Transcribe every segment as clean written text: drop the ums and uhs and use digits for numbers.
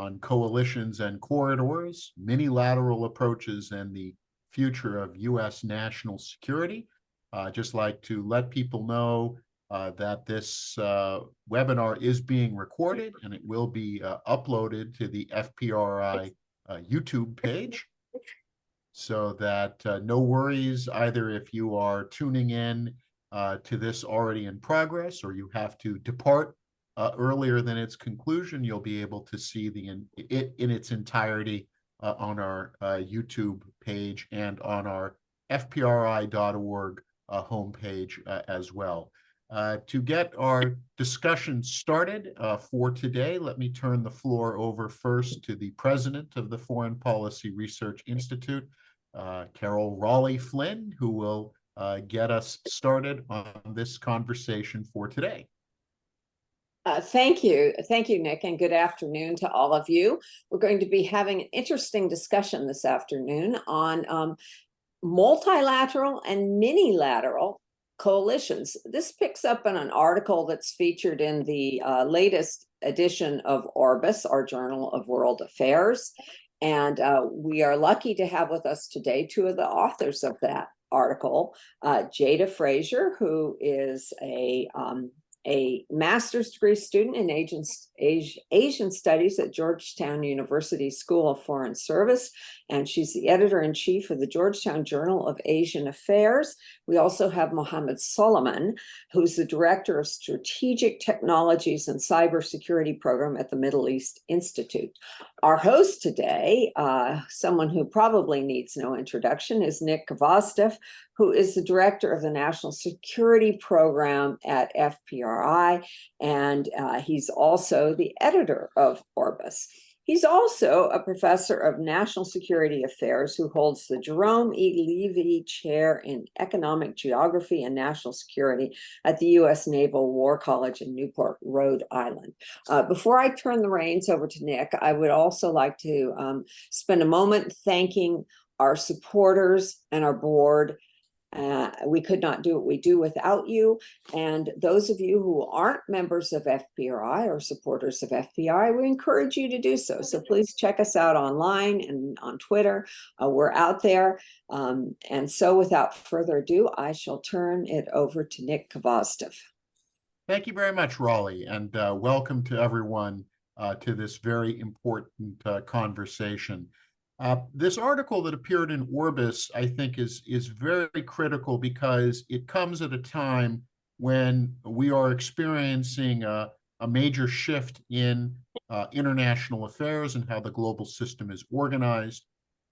on coalitions and corridors, mini-lateral approaches, and the future of U.S. national security. Just like to let people know that this webinar is being recorded, and it will be uploaded to the FPRI YouTube page, so that no worries either if you are tuning in to this already in progress, or you have to depart earlier than its conclusion. You'll be able to see it in its entirety on our YouTube page and on our FPRI.org homepage as well. To get our discussion started for today, let me turn the floor over first to the president of the Foreign Policy Research Institute, Carol Raleigh-Flynn, who will get us started on this conversation for today. Thank you, Nick, and good afternoon to all of you. We're going to be having an interesting discussion this afternoon on multilateral and mini-lateral coalitions. This picks up on an article that's featured in the latest edition of Orbis, our Journal of World Affairs. And we are lucky to have with us today two of the authors of that article, Jada Fraser, who is a master's degree student in Asian Studies at Georgetown University School of Foreign Service, and she's the editor-in-chief of the Georgetown Journal of Asian Affairs. We also have Mohammed Soliman, who's the director of Strategic Technologies and Cybersecurity Program at the Middle East Institute. Our host today, someone who probably needs no introduction, is Nick Gvosdev, who is the director of the National Security Program at FPRI, and he's also the editor of Orbis. He's also a professor of national security affairs who holds the Jerome E. Levy Chair in Economic Geography and National Security at the U.S. Naval War College in Newport, Rhode Island. Before I turn the reins over to Nick, I would also like to spend a moment thanking our supporters and our board. We could not do what we do without you. And those of you who aren't members of FPRI or supporters of FPRI, we encourage you to do so. So please check us out online and on Twitter. We're out there. And so without further ado, I shall turn it over to Nick Gvosdev. Thank you very much, Raleigh, and welcome to everyone to this very important conversation. This article that appeared in Orbis, I think, is very critical because it comes at a time when we are experiencing a major shift in international affairs and how the global system is organized.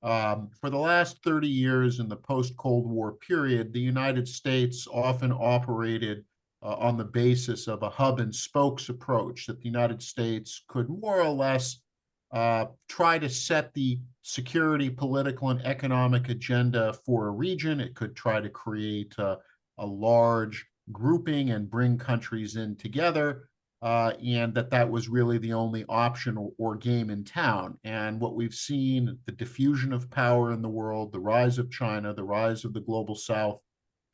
For the last 30 years in the post-Cold War period, the United States often operated on the basis of a hub and spokes approach, that the United States could more or less try to set the security, political, and economic agenda for a region. It could try to create a large grouping and bring countries in together, and that was really the only option or game in town. And what we've seen, the diffusion of power in the world, the rise of China, the rise of the global South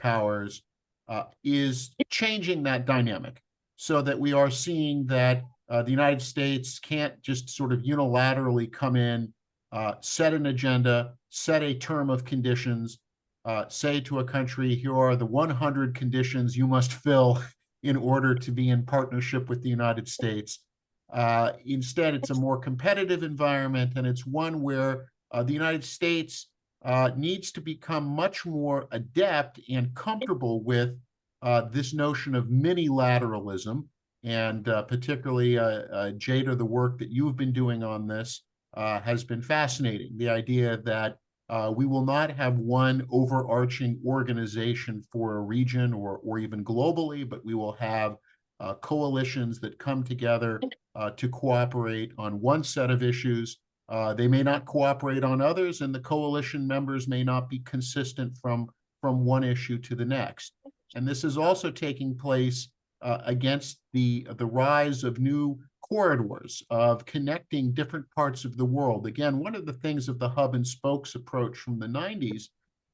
powers, is changing that dynamic, so that we are seeing that the United States can't just sort of unilaterally come in, set an agenda, set a term of conditions, say to a country, here are the 100 conditions you must fill in order to be in partnership with the United States. Instead, it's a more competitive environment, and it's one where the United States needs to become much more adept and comfortable with this notion of mini-lateralism. And particularly, Jada, the work that you've been doing on this has been fascinating. The idea that we will not have one overarching organization for a region or even globally, but we will have coalitions that come together to cooperate on one set of issues. They may not cooperate on others, and the coalition members may not be consistent from one issue to the next. And this is also taking place against the rise of new corridors of connecting different parts of the world. Again, one of the things of the hub and spokes approach from the 90s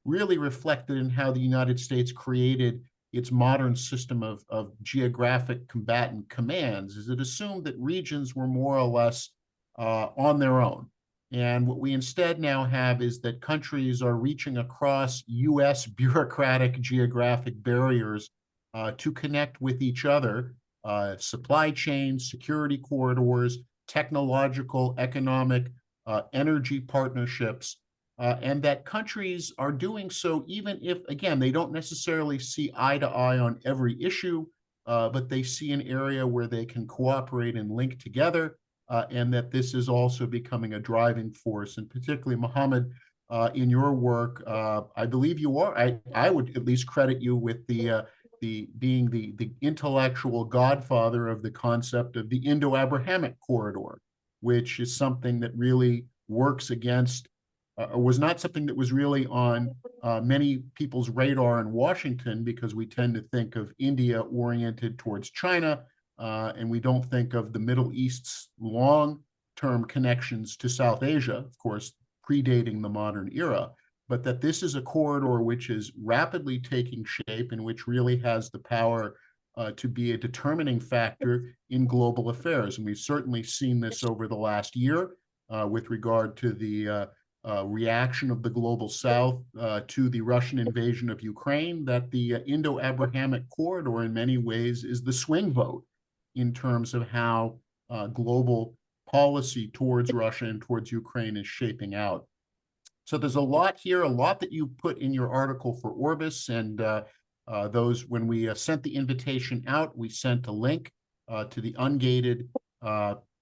really reflected in how the United States created its modern system of geographic combatant commands, is it assumed that regions were more or less on their own. And what we instead now have is that countries are reaching across US bureaucratic geographic barriers to connect with each other, supply chains, security corridors, technological, economic, energy partnerships, and that countries are doing so even if, again, they don't necessarily see eye to eye on every issue, but they see an area where they can cooperate and link together, and that this is also becoming a driving force. And particularly, Mohammed, in your work, I believe you are. I would at least credit you with the being the intellectual godfather of the concept of the Indo-Abrahamic corridor, which is something that really works against, was not something that was really on many people's radar in Washington, because we tend to think of India oriented towards China, and we don't think of the Middle East's long-term connections to South Asia, of course, predating the modern era, but that this is a corridor which is rapidly taking shape and which really has the power to be a determining factor in global affairs. And we've certainly seen this over the last year with regard to the reaction of the global South to the Russian invasion of Ukraine, that the Indo-Abrahamic corridor in many ways is the swing vote in terms of how global policy towards Russia and towards Ukraine is shaping out. So there's a lot here, a lot that you put in your article for Orbis, and those, when we sent the invitation out, we sent a link to the ungated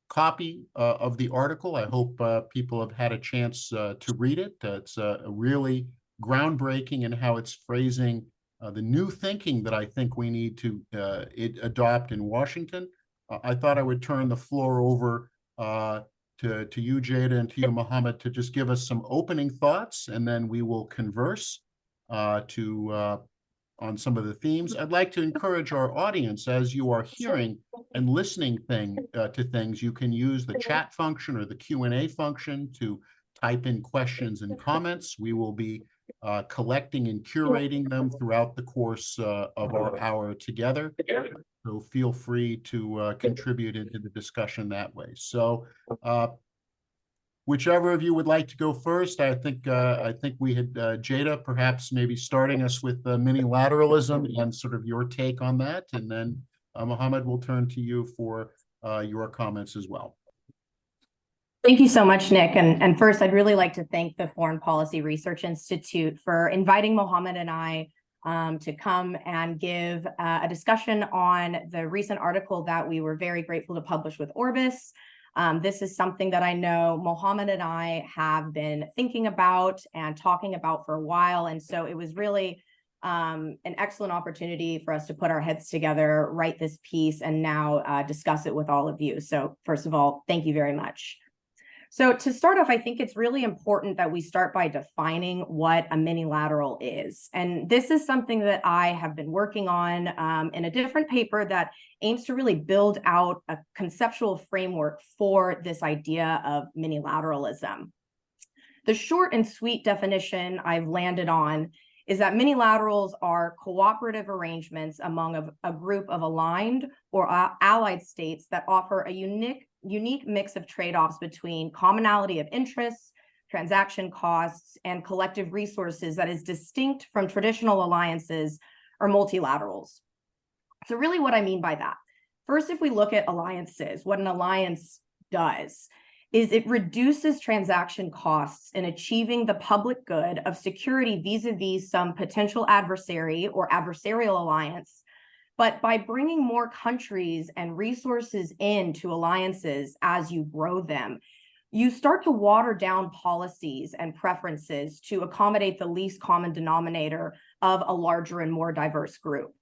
copy of the article. I hope people have had a chance to read it. It's really groundbreaking in how it's phrasing the new thinking that I think we need to adopt in Washington. I thought I would turn the floor over to you, Jada, and to you, Mohammed, to just give us some opening thoughts, and then we will converse on some of the themes. I'd like to encourage our audience, as you are hearing and listening to things, you can use the chat function or the Q&A function to type in questions and comments. We will be collecting and curating them throughout the course of our hour together. So feel free to contribute into the discussion that way. So whichever of you would like to go first, I think we had Jada perhaps maybe starting us with mini-lateralism and sort of your take on that, and then Mohammed, will turn to you for your comments as well. Thank you so much, Nick. And first, I'd really like to thank the Foreign Policy Research Institute for inviting Mohammed and I to come and give a discussion on the recent article that we were very grateful to publish with Orbis. This is something that I know Mohammed and I have been thinking about and talking about for a while. And so it was really an excellent opportunity for us to put our heads together, write this piece, and now discuss it with all of you. So first of all, thank you very much. So to start off, I think it's really important that we start by defining what a mini-lateral is. And this is something that I have been working on in a different paper that aims to really build out a conceptual framework for this idea of mini-lateralism. The short and sweet definition I've landed on is that mini-laterals are cooperative arrangements among a group of aligned or allied states that offer a unique mix of trade-offs between commonality of interests, transaction costs, and collective resources that is distinct from traditional alliances or multilaterals. So really what I mean by that, first, if we look at alliances, what an alliance does is it reduces transaction costs in achieving the public good of security vis-a-vis some potential adversary or adversarial alliance. But by bringing more countries and resources into alliances as you grow them, you start to water down policies and preferences to accommodate the least common denominator of a larger and more diverse group.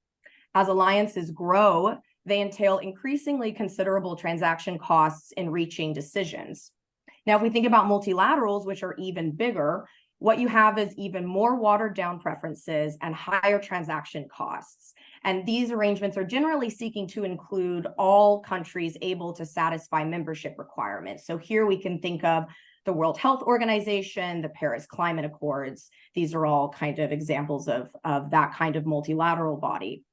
As alliances grow, they entail increasingly considerable transaction costs in reaching decisions. Now, if we think about multilaterals, which are even bigger, what you have is even more watered down preferences and higher transaction costs. And these arrangements are generally seeking to include all countries able to satisfy membership requirements. So here we can think of the World Health Organization, the Paris Climate Accords. These are all kind of examples of that kind of multilateral body.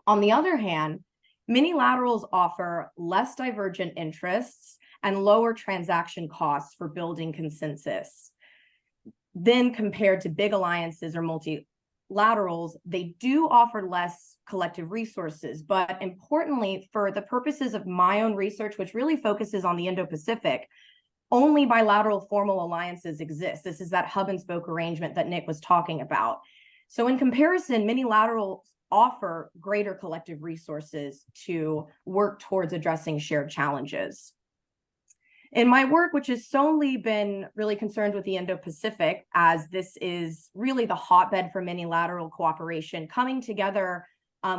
On the other hand, mini-laterals offer less divergent interests and lower transaction costs for building consensus. Then compared to big alliances or multilaterals, they do offer less collective resources. But importantly, for the purposes of my own research, which really focuses on the Indo-Pacific, only bilateral formal alliances exist. This is that hub and spoke arrangement that Nick was talking about. So in comparison, minilaterals offer greater collective resources to work towards addressing shared challenges. In my work, which has solely been really concerned with the Indo-Pacific, as this is really the hotbed for minilateral cooperation, coming together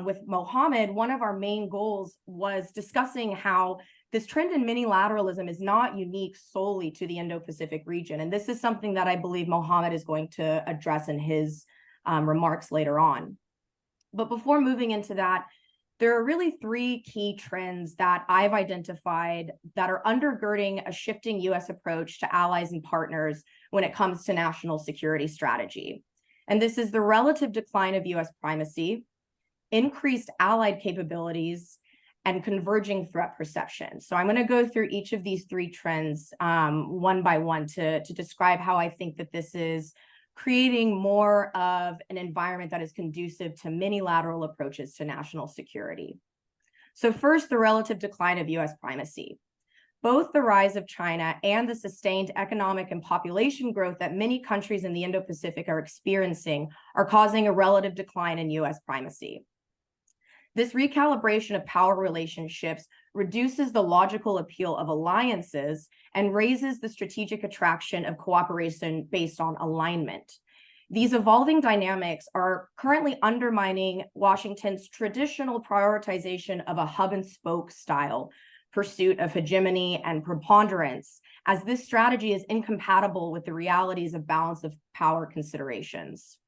with Mohammed, one of our main goals was discussing how this trend in minilateralism is not unique solely to the Indo-Pacific region. And this is something that I believe Mohammed is going to address in his remarks later on. But before moving into that, there are really three key trends that I've identified that are undergirding a shifting US approach to allies and partners when it comes to national security strategy. And this is the relative decline of US primacy, increased allied capabilities, and converging threat perception. So I'm going to go through each of these three trends one by one to describe how I think that this is creating more of an environment that is conducive to minilateral approaches to national security. So first, the relative decline of US primacy. Both the rise of China and the sustained economic and population growth that many countries in the Indo-Pacific are experiencing are causing a relative decline in US primacy. This recalibration of power relationships reduces the logical appeal of alliances and raises the strategic attraction of cooperation based on alignment. These evolving dynamics are currently undermining Washington's traditional prioritization of a hub and spoke style pursuit of hegemony and preponderance, as this strategy is incompatible with the realities of balance of power considerations.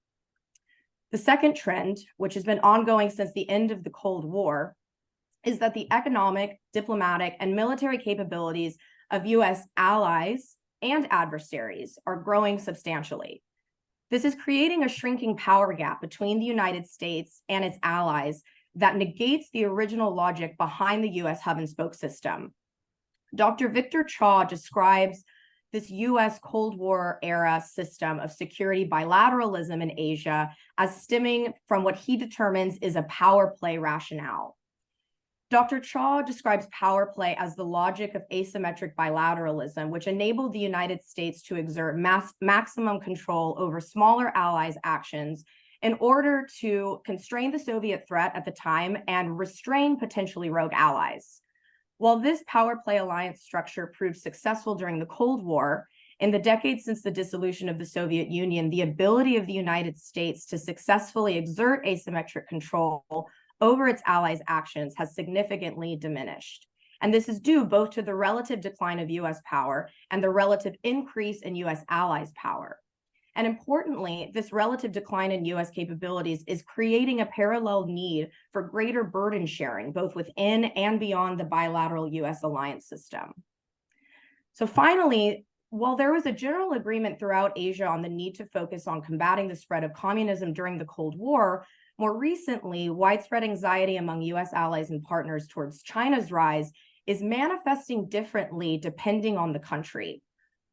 The second trend, which has been ongoing since the end of the Cold War, is that the economic, diplomatic, and military capabilities of US allies and adversaries are growing substantially. This is creating a shrinking power gap between the United States and its allies that negates the original logic behind the US hub and spoke system. Dr. Victor Cha describes this US Cold War era system of security bilateralism in Asia as stemming from what he determines is a power play rationale. Dr. Cha describes power play as the logic of asymmetric bilateralism, which enabled the United States to exert maximum control over smaller allies' actions in order to constrain the Soviet threat at the time and restrain potentially rogue allies. While this power play alliance structure proved successful during the Cold War, in the decades since the dissolution of the Soviet Union, the ability of the United States to successfully exert asymmetric control over its allies' actions has significantly diminished. And this is due both to the relative decline of US power and the relative increase in US allies' power. And importantly, this relative decline in US capabilities is creating a parallel need for greater burden sharing, both within and beyond the bilateral US alliance system. So finally, while there was a general agreement throughout Asia on the need to focus on combating the spread of communism during the Cold War, more recently, widespread anxiety among US allies and partners towards China's rise is manifesting differently depending on the country.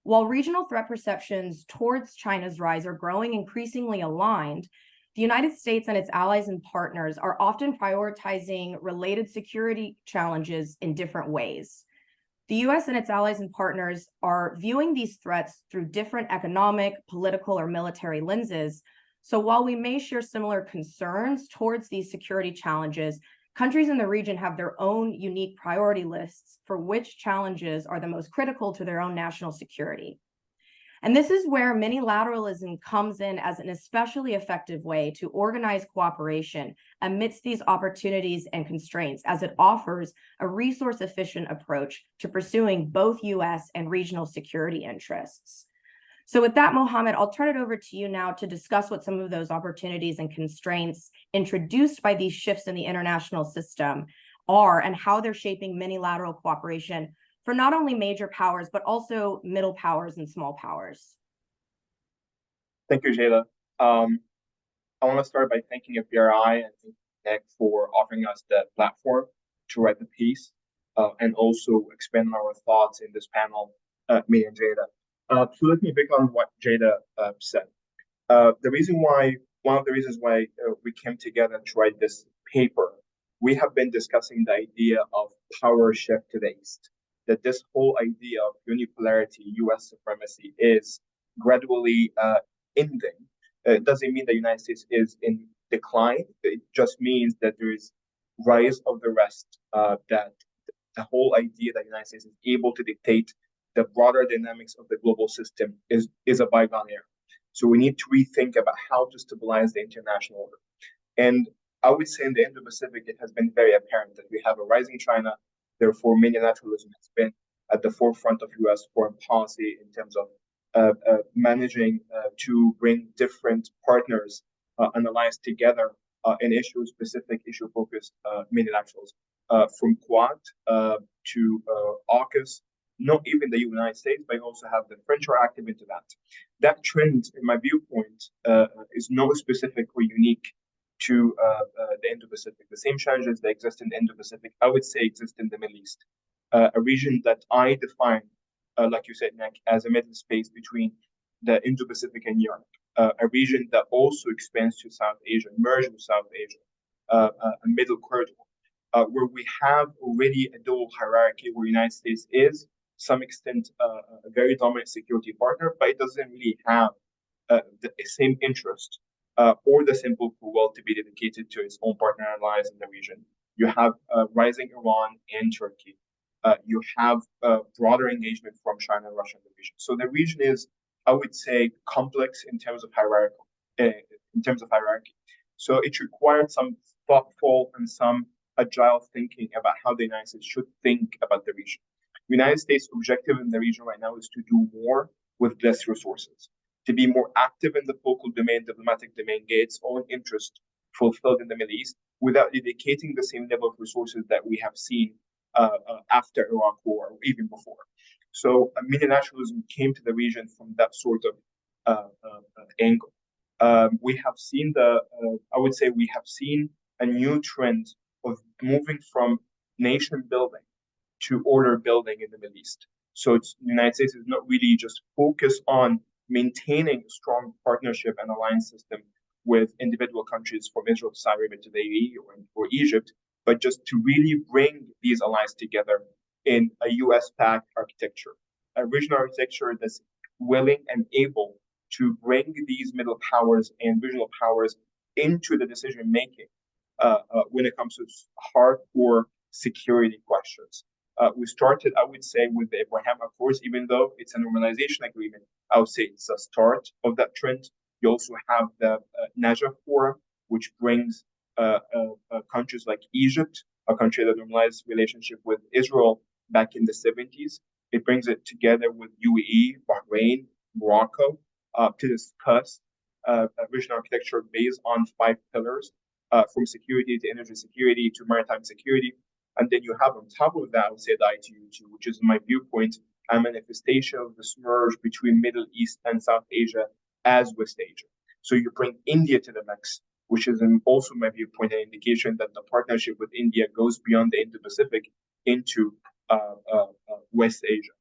While regional threat perceptions towards China's rise are growing increasingly aligned, the United States and its allies and partners are often prioritizing related security challenges in different ways. The US and its allies and partners are viewing these threats through different economic, political, or military lenses. So while we may share similar concerns towards these security challenges, countries in the region have their own unique priority lists for which challenges are the most critical to their own national security. And this is where minilateralism comes in as an especially effective way to organize cooperation amidst these opportunities and constraints, as it offers a resource-efficient approach to pursuing both US and regional security interests. So with that, Mohammed, I'll turn it over to you now to discuss what some of those opportunities and constraints introduced by these shifts in the international system are and how they're shaping minilateral cooperation for not only major powers, but also middle powers and small powers. Thank you, Jada. I want to start by thanking FPRI and Nick for offering us that platform to write the piece. and also expand our thoughts in this panel, me and Jada. So let me pick on what Jada said. One of the reasons why we came together to write this paper, we have been discussing the idea of power shift to the east. That this whole idea of unipolarity, U.S. supremacy, is gradually ending. It doesn't mean the United States is in decline. It just means that there is rise of the rest. That the whole idea that the United States is able to dictate the broader dynamics of the global system is a bygone era. So we need to rethink about how to stabilize the international order. And I would say in the Indo-Pacific, it has been very apparent that we have a rising China. Therefore, mini-lateralism has been at the forefront of U.S. foreign policy in terms of managing to bring different partners and allies together in issue-specific, issue-focused mini-laterals, from Quad to AUKUS. Not even the United States, but also have the French are active into that. That trend, in my viewpoint, is not specific or unique to the Indo-Pacific. The same challenges that exist in the Indo-Pacific, I would say, exist in the Middle East, a region that I define, like you said, Nick, as a middle space between the Indo-Pacific and Europe, a region that also expands to South Asia, merged with South Asia, a middle corridor, where we have already a dual hierarchy where the United States is, some extent, a very dominant security partner, but it doesn't really have the same interest or the same political will to be dedicated to its own partner allies in the region. You have rising Iran and Turkey. You have broader engagement from China and Russia in the region. So the region is, I would say, complex in terms of hierarchy. So it required some thoughtful and some agile thinking about how the United States should think about the region. The United States' objective in the region right now is to do more with less resources, to be more active in the focal domain, diplomatic domain, get its own interest fulfilled in the Middle East without dedicating the same level of resources that we have seen after Iraq War or even before. So mini-lateralism came to the region from that sort of angle. We have seen I would say we have seen a new trend of moving from nation building to order building in the Middle East. So the United States is not really just focused on maintaining a strong partnership and alliance system with individual countries from Israel to Saudi Arabia to the UAE or Egypt, but just to really bring these allies together in a US-backed architecture, a regional architecture that's willing and able to bring these middle powers and regional powers into the decision making when it comes to hardcore security questions. We started, I would say, with the Abraham Accords, even though it's a normalization agreement. I would say it's a start of that trend. You also have the Najaf Forum, which brings countries like Egypt, a country that normalized relationship with Israel back in the 70s. It brings it together with UAE, Bahrain, Morocco to discuss a regional architecture based on 5 pillars, from security to energy security to maritime security. And then you have on top of that, I would say the ITU2, which is, in my viewpoint, a manifestation of the merge between Middle East and South Asia as West Asia. So you bring India to the mix, which is also, in my viewpoint, an indication that the partnership with India goes beyond the Indo-Pacific into West Asia.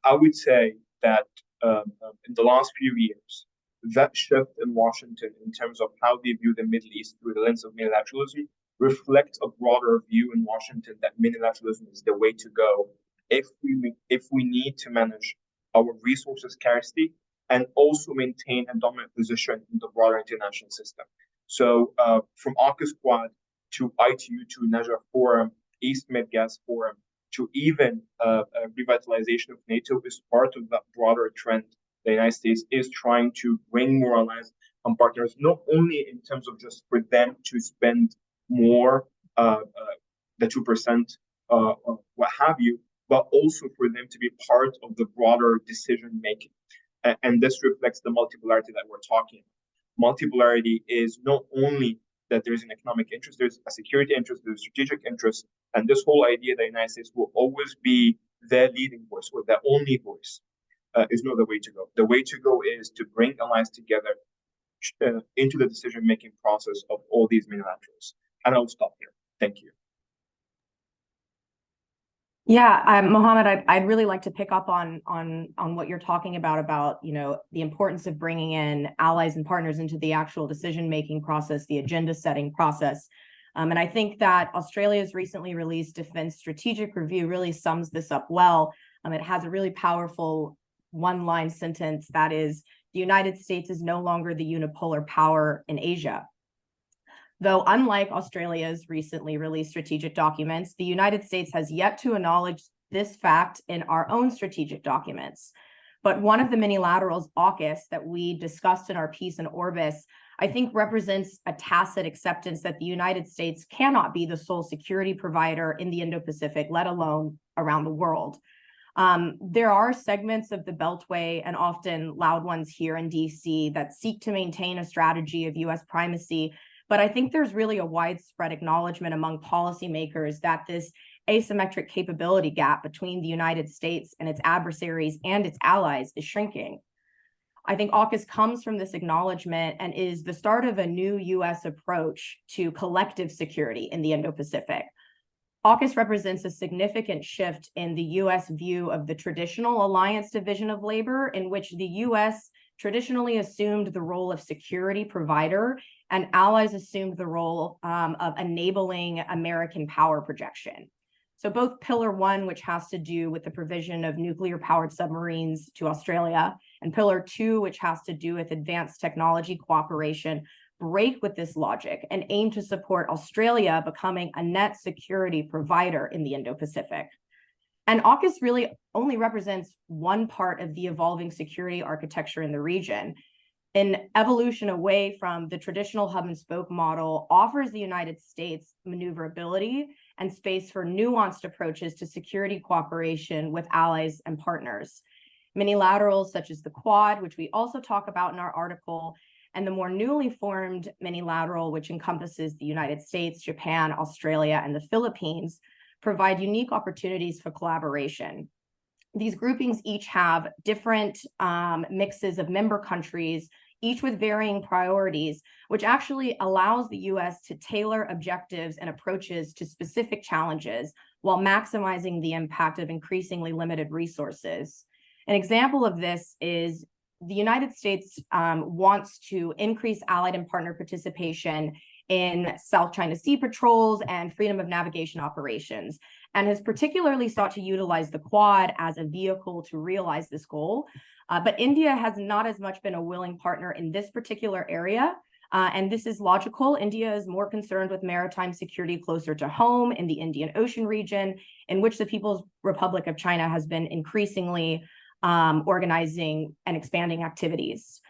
I would say that in the last few years, that shift in Washington in terms of how they view the Middle East through the lens of minilateralism reflects a broader view in Washington that minilateralism is the way to go if we need to manage our resources scarcity and also maintain a dominant position in the broader international system. So from AUKUS Quad to ITU to Najaf Forum, East Med Gas Forum, to even revitalization of NATO is part of that broader trend. The United States is trying to bring more allies and partners, not only in terms of just for them to spend more, the 2%, what have you, but also for them to be part of the broader decision making. And this reflects the multipolarity that we're talking about. Multipolarity is not only that there's an economic interest, there's a security interest, there's a strategic interest, and this whole idea that the United States will always be the leading voice or the only voice is not the way to go. The way to go is to bring allies together into the decision-making process of all these minilaterals. And I'll stop here. Thank you. Yeah, Mohammed, I'd really like to pick up on what you're talking about, the importance of bringing in allies and partners into the actual decision-making process, the agenda-setting process. And I think that Australia's recently released Defense Strategic Review really sums this up well. It has a really powerful one-line sentence that is, the United States is no longer the unipolar power in Asia. Though unlike Australia's recently released strategic documents, the United States has yet to acknowledge this fact in our own strategic documents. But one of the mini-laterals, AUKUS, that we discussed in our piece in Orbis, I think represents a tacit acceptance that the United States cannot be the sole security provider in the Indo-Pacific, let alone around the world. There are segments of the Beltway, and often loud ones here in DC, that seek to maintain a strategy of US primacy. But I think there's really a widespread acknowledgement among policymakers that this asymmetric capability gap between the United States and its adversaries and its allies is shrinking. I think AUKUS comes from this acknowledgement and is the start of a new US approach to collective security in the Indo-Pacific. AUKUS represents a significant shift in the US view of the traditional alliance division of labor, in which the US traditionally assumed the role of security provider and allies assumed the role of enabling American power projection. So both Pillar 1, which has to do with the provision of nuclear-powered submarines to Australia, and Pillar 2, which has to do with advanced technology cooperation, break with this logic and aim to support Australia becoming a net security provider in the Indo-Pacific. And AUKUS really only represents one part of the evolving security architecture in the region. An evolution away from the traditional hub and spoke model offers the United States maneuverability and space for nuanced approaches to security cooperation with allies and partners. Minilaterals such as the Quad, which we also talk about in our article, and the more newly formed minilateral, which encompasses the United States, Japan, Australia, and the Philippines, provide unique opportunities for collaboration. These groupings each have different mixes of member countries, each with varying priorities, which actually allows the US to tailor objectives and approaches to specific challenges while maximizing the impact of increasingly limited resources. An example of this is the United States wants to increase allied and partner participation in South China Sea patrols and freedom of navigation operations, and has particularly sought to utilize the Quad as a vehicle to realize this goal. But India has not as much been a willing partner in this particular area, and this is logical. India is more concerned with maritime security closer to home in the Indian Ocean region, in which the People's Republic of China has been increasingly organizing and expanding activities.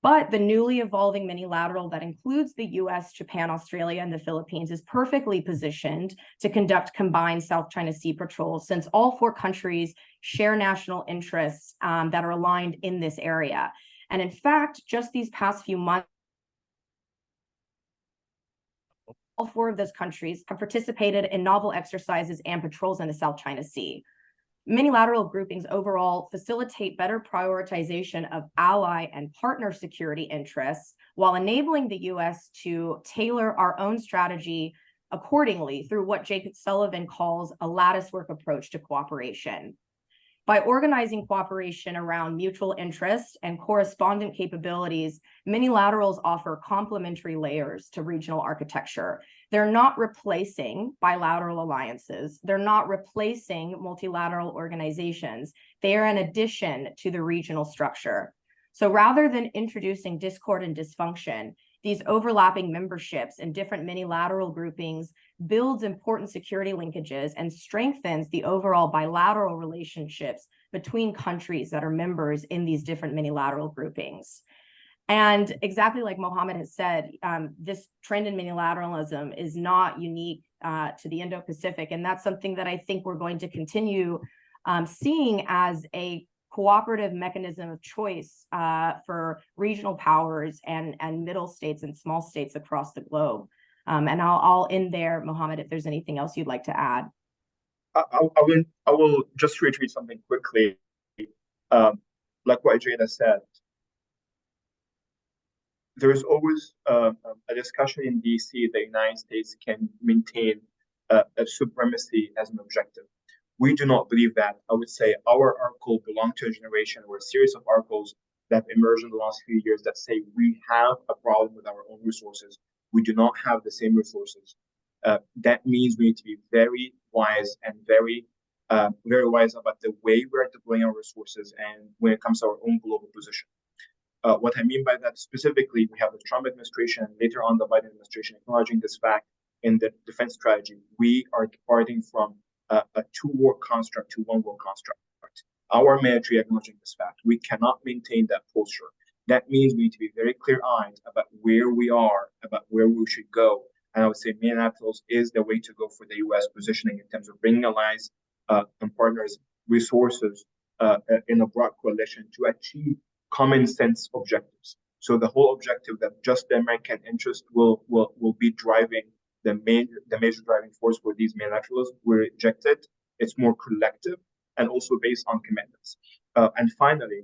But the newly evolving minilateral that includes the US, Japan, Australia, and the Philippines is perfectly positioned to conduct combined South China Sea patrols, since all four countries share national interests that are aligned in this area. And in fact, just these past few months, all four of those countries have participated in novel exercises and patrols in the South China Sea. Minilateral groupings overall facilitate better prioritization of ally and partner security interests while enabling the US to tailor our own strategy accordingly through what Jacob Sullivan calls a lattice work approach to cooperation. By organizing cooperation around mutual interest and correspondent capabilities, minilaterals offer complementary layers to regional architecture. They're not replacing bilateral alliances. They're not replacing multilateral organizations. They are an addition to the regional structure. So rather than introducing discord and dysfunction, these overlapping memberships in different minilateral groupings builds important security linkages and strengthens the overall bilateral relationships between countries that are members in these different minilateral groupings. And exactly like Mohammed has said, this trend in minilateralism is not unique to the Indo-Pacific. And that's something that I think we're going to continue seeing as a cooperative mechanism of choice for regional powers and middle states and small states across the globe. And I'll end there, Mohammed, if there's anything else you'd like to add. I will just reiterate something quickly. Like what Jada said, there is always a discussion in DC that the United States can maintain a supremacy as an objective. We do not believe that. I would say our article belonged to a generation or a series of articles that emerged in the last few years that say we have a problem with our own resources. We do not have the same resources. That means we need to be very wise and very wise about the way we are deploying our resources and when it comes to our own global position. What I mean by that specifically, we have the Trump administration and later on the Biden administration acknowledging this fact in the defense strategy. We are departing from a two-war construct to one-war construct. Our military acknowledging this fact. We cannot maintain that posture. That means we need to be very clear-eyed about where we are, about where we should go. And I would say minilaterals is the way to go for the U.S. positioning in terms of bringing allies and partners resources in a broad coalition to achieve common sense objectives. So the whole objective that just the American interest will be driving the major driving force for these minilaterals will reject it. It's more collective and also based on commitments. And finally,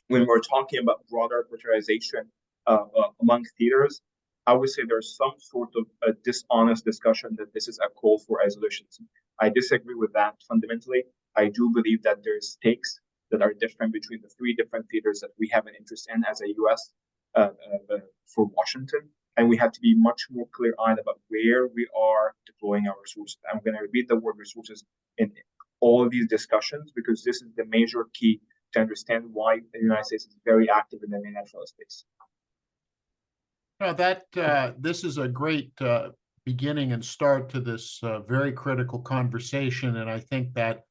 when we're talking about broader prioritization among theaters, I would say there's some sort of a dishonest discussion that this is a call for isolationism. I disagree with that fundamentally. I do believe that there's stakes that are different between the three different theaters that we have an interest in as a U.S. For Washington. And we have to be much more clear-eyed about where we are deploying our resources. I'm going to repeat the word resources in all of these discussions because this is the major key to understand why the United States is very active in the minilateral space. No, this is a great beginning and start to this very critical conversation. And I think that,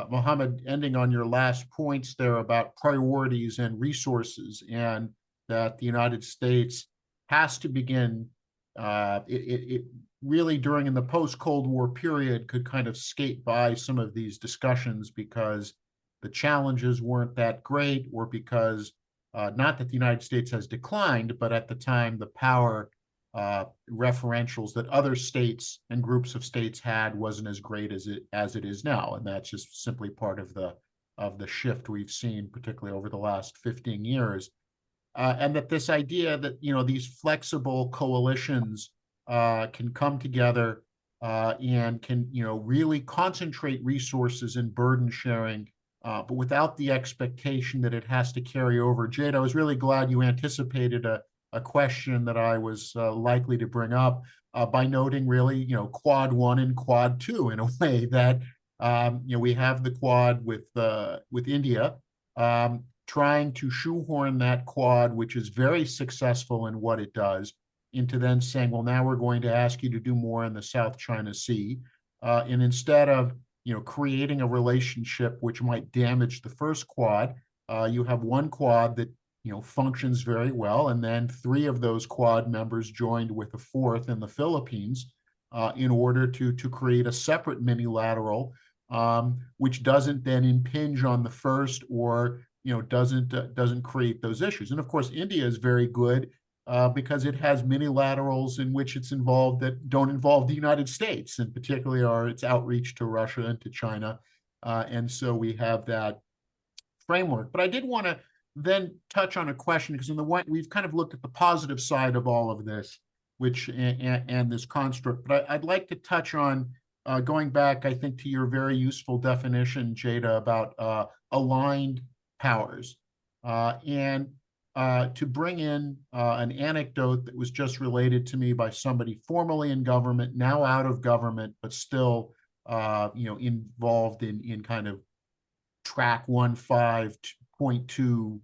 Mohammed, ending on your last points there about priorities and resources, and that the United States has to begin, it really during in the post-Cold War period could kind of skate by some of these discussions because the challenges weren't that great, or because not that the United States has declined, but at the time the power referentials that other states and groups of states had wasn't as great as it is now, and that's just simply part of the shift we've seen, particularly over the last 15 years. And that this idea that these flexible coalitions can come together and can really concentrate resources in burden sharing, but without the expectation that it has to carry over. Jada, I was really glad you anticipated a question that I was likely to bring up by noting really Quad 1 and Quad 2 in a way that we have the Quad with India. Trying to shoehorn that Quad, which is very successful in what it does, into then saying, well, now we're going to ask you to do more in the South China Sea. And instead of creating a relationship which might damage the first Quad, you have one Quad that functions very well, and then 3 of those Quad members joined with a 4th in the Philippines in order to create a separate minilateral, which doesn't then impinge on the first or doesn't create those issues. And of course, India is very good because it has minilaterals in which it's involved that don't involve the United States, and particularly its outreach to Russia and to China. And so we have that framework. But I did want to then touch on a question, because we've kind of looked at the positive side of all of this, which and this construct. But I'd like to touch on going back, I think, to your very useful definition, Jada, about aligned powers, and to bring in an anecdote that was just related to me by somebody formerly in government, now out of government, but still involved in kind of track 15.2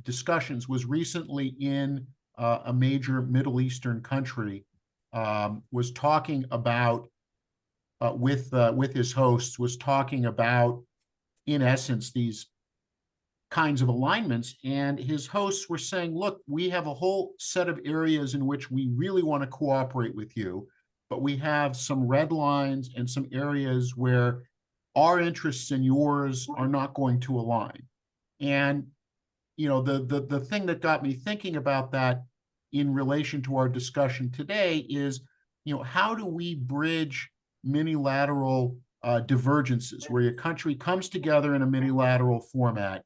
discussions, was recently in a major Middle Eastern country, was talking about with his hosts, was talking about, in essence, these kinds of alignments. And his hosts were saying, look, we have a whole set of areas in which we really want to cooperate with you, but we have some red lines and some areas where our interests and yours are not going to align. And the thing that got me thinking about that in relation to our discussion today is, how do we bridge minilateral divergences, where your country comes together in a minilateral format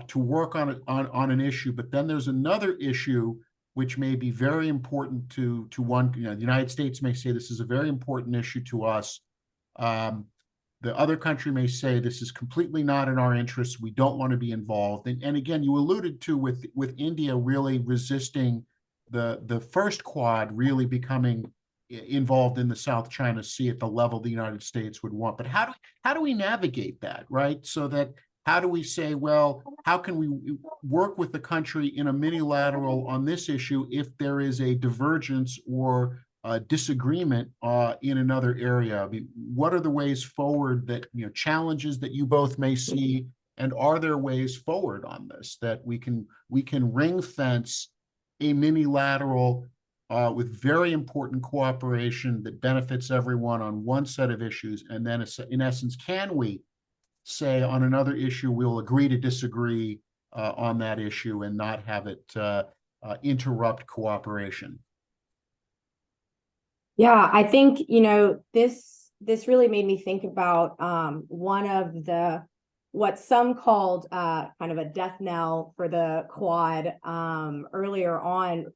to work on an issue, but then there's another issue which may be very important to one. The United States may say this is a very important issue to us, the other country may say this is completely not in our interests. We don't want to be involved. And again, you alluded to with India really resisting the first Quad really becoming involved in the South China Sea at the level the United States would want. But how do we navigate that, right? So that how do we say, well, how can we work with the country in a mini-lateral on this issue if there is a divergence or disagreement in another area? I mean, what are the ways forward that, challenges that you both may see, and are there ways forward on this that we can ring fence a mini-lateral with very important cooperation that benefits everyone on one set of issues, and then in essence, can we say on another issue we'll agree to disagree on that issue and not have it interrupt cooperation? Yeah, I think, this really made me think about one of what some called kind of a death knell for the Quad earlier on,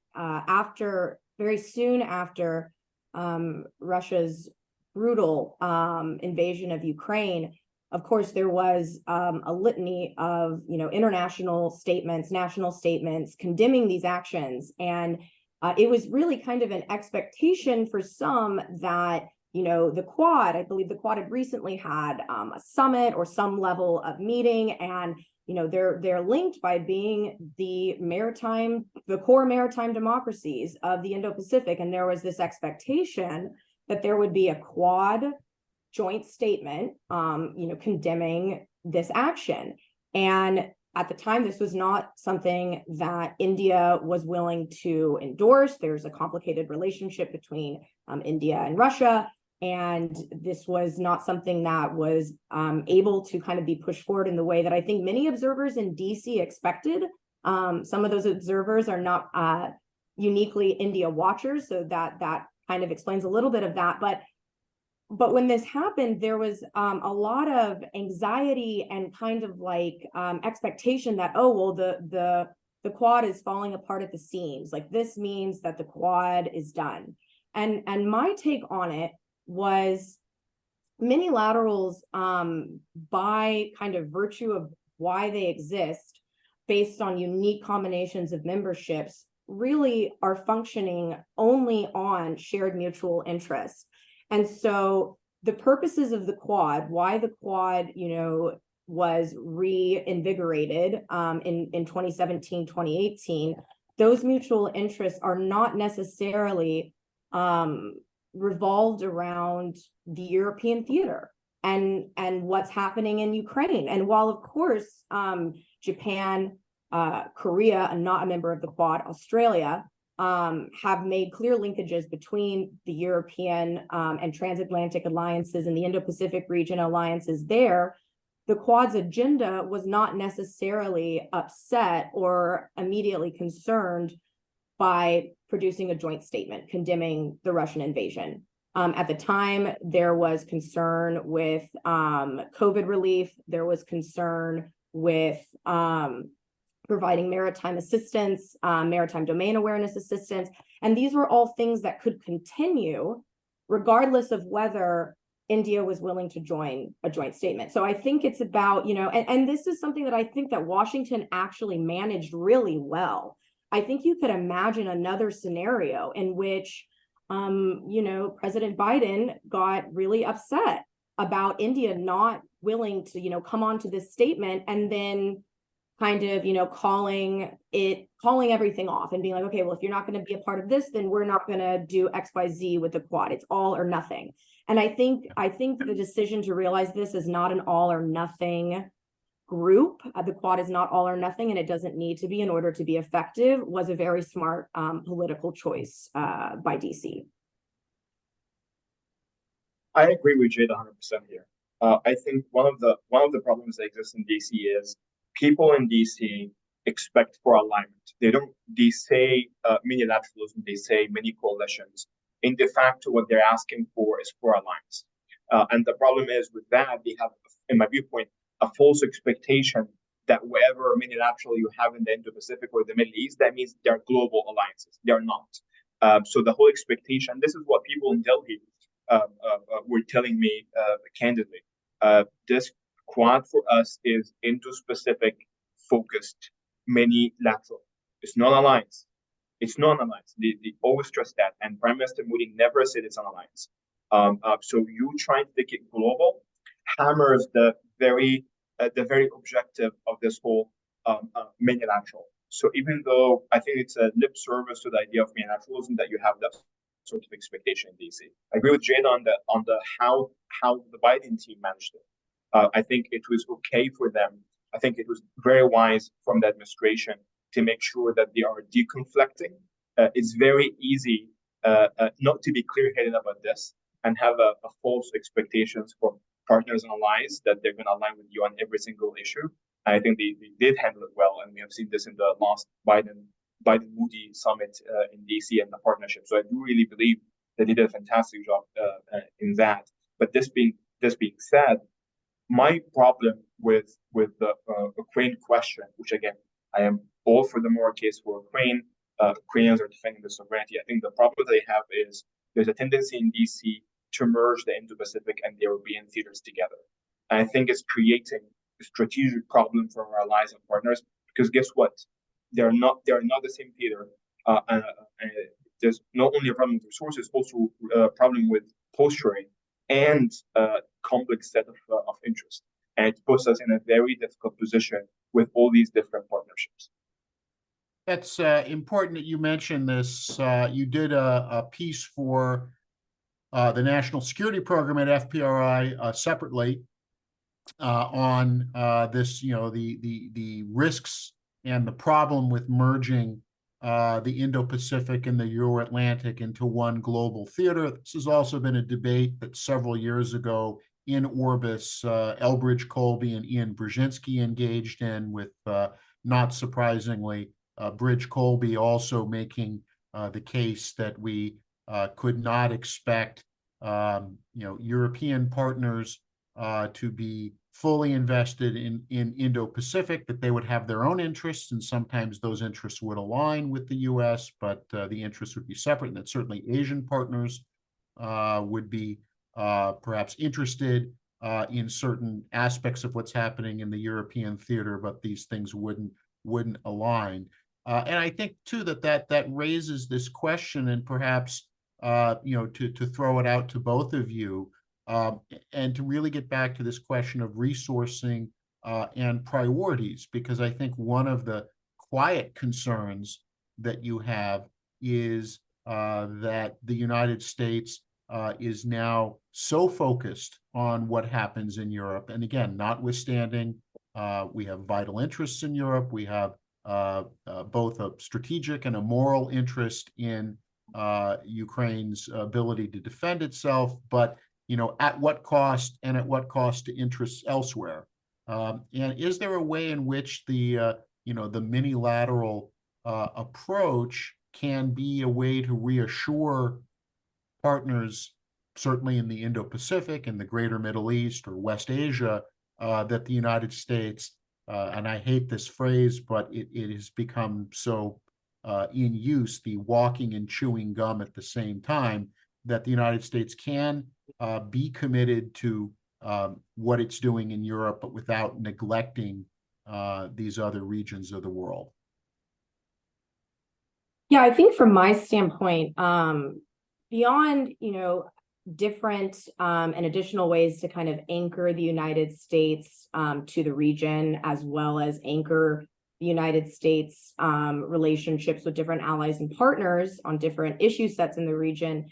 very soon after Russia's brutal invasion of Ukraine. Of course, there was a litany of international statements, national statements condemning these actions, and it was really kind of an expectation for some that the Quad, I believe the Quad had recently had a summit or some level of meeting, and they're linked by being the core maritime democracies of the Indo-Pacific, and there was this expectation that there would be a Quad joint statement, condemning this action. And at the time, this was not something that India was willing to endorse. There's a complicated relationship between India and Russia, and this was not something that was able to kind of be pushed forward in the way that I think many observers in DC expected. Some of those observers are not uniquely India watchers, so that kind of explains a little bit of that. But when this happened, there was a lot of anxiety and kind of like expectation that, oh, well, the Quad is falling apart at the seams. Like, this means that the Quad is done. And my take on it was mini-laterals, by kind of virtue of why they exist, based on unique combinations of memberships, really are functioning only on shared mutual interests. And so the purposes of the Quad, why the Quad, was reinvigorated in 2017, 2018, those mutual interests are not necessarily revolved around the European theater and what's happening in Ukraine. And while, of course, Japan, Korea, and not a member of the Quad, Australia, have made clear linkages between the European and transatlantic alliances and the Indo-Pacific region alliances there, the Quad's agenda was not necessarily upset or immediately concerned by producing a joint statement condemning the Russian invasion. At the time, there was concern with COVID relief. There was concern with providing maritime assistance, maritime domain awareness assistance. And these were all things that could continue regardless of whether India was willing to join a joint statement. So I think it's about, and this is something that I think that Washington actually managed really well. I think you could imagine another scenario in which, President Biden got really upset about India not willing to, come onto this statement, and then kind of, calling everything off and being like, okay, well, if you're not going to be a part of this, then we're not going to do XYZ with the Quad. It's all or nothing. And I think the decision to realize this is not an all or nothing group. The Quad is not all or nothing, and it doesn't need to be in order to be effective, was a very smart political choice by DC. I agree with Jada 100% here. I think one of the problems that exist in DC is people in DC expect for alignment. They say mini-lateralism, they say mini coalitions. In de facto, what they're asking for is for alliance. And the problem is with that, they have, in my viewpoint, a false expectation that wherever mini-lateral you have in the Indo-Pacific or the Middle East, that means they're global alliances. They're not. So the whole expectation, this is what people in Delhi were telling me candidly. This Quad for us is Indo-Pacific focused mini-lateral. It's not alliance. It's not an alliance. They always stress that, and Prime Minister Modi never said it's an alliance. So you trying to make it global hammers the very objective of this whole minilateral. So even though I think it's a lip service to the idea of minilateralism that you have that sort of expectation in DC, I agree with Jada on the how the Biden team managed it. I think it was okay for them. I think it was very wise from the administration to make sure that they are deconflicting. It's very easy not to be clear-headed about this and have a false expectations from partners and allies that they're going to align with you on every single issue. And I think they did handle it well, and we have seen this in the last Biden-Moody summit in DC and the partnership. So I do really believe they did a fantastic job in that. But this being said, my problem with the Ukraine question, which again I am all for the moral case for Ukraine. Ukrainians are defending their sovereignty. I think the problem they have is there's a tendency in DC to merge the Indo-Pacific and the European theaters together. And I think it's creating a strategic problem for our allies and partners, because guess what? They're not the same theater. And there's not only a problem with resources, also a problem with posturing and a complex set of interests. And it puts us in a very difficult position with all these different partnerships. That's important that you mentioned this. You did a piece for the National Security Program at FPRI separately on this, the risks and the problem with merging the Indo-Pacific and the Euro-Atlantic into one global theater. This has also been a debate that several years ago in Orbis, Elbridge Colby and Ian Brzezinski engaged in, with not surprisingly, Bridge Colby also making the case that we could not expect European partners to be fully invested in Indo-Pacific, that they would have their own interests, and sometimes those interests would align with the US, but the interests would be separate, and that certainly Asian partners would be perhaps interested in certain aspects of what's happening in the European theater, but these things wouldn't align. And I think too that raises this question, and perhaps to throw it out to both of you, and to really get back to this question of resourcing and priorities, because I think one of the quiet concerns that you have is that the United States is now so focused on what happens in Europe. And again, notwithstanding, we have vital interests in Europe. We have both a strategic and a moral interest in Ukraine's ability to defend itself, but at what cost, and at what cost to interests elsewhere? And is there a way in which the mini-lateral approach can be a way to reassure partners, certainly in the Indo-Pacific and the greater Middle East or West Asia, that the United States, and I hate this phrase, but it has become so in use, the walking and chewing gum at the same time, that the United States can be committed to what it's doing in Europe, but without neglecting these other regions of the world? Yeah, I think from my standpoint, beyond, different and additional ways to kind of anchor the United States to the region, as well as anchor the United States relationships with different allies and partners on different issue sets in the region.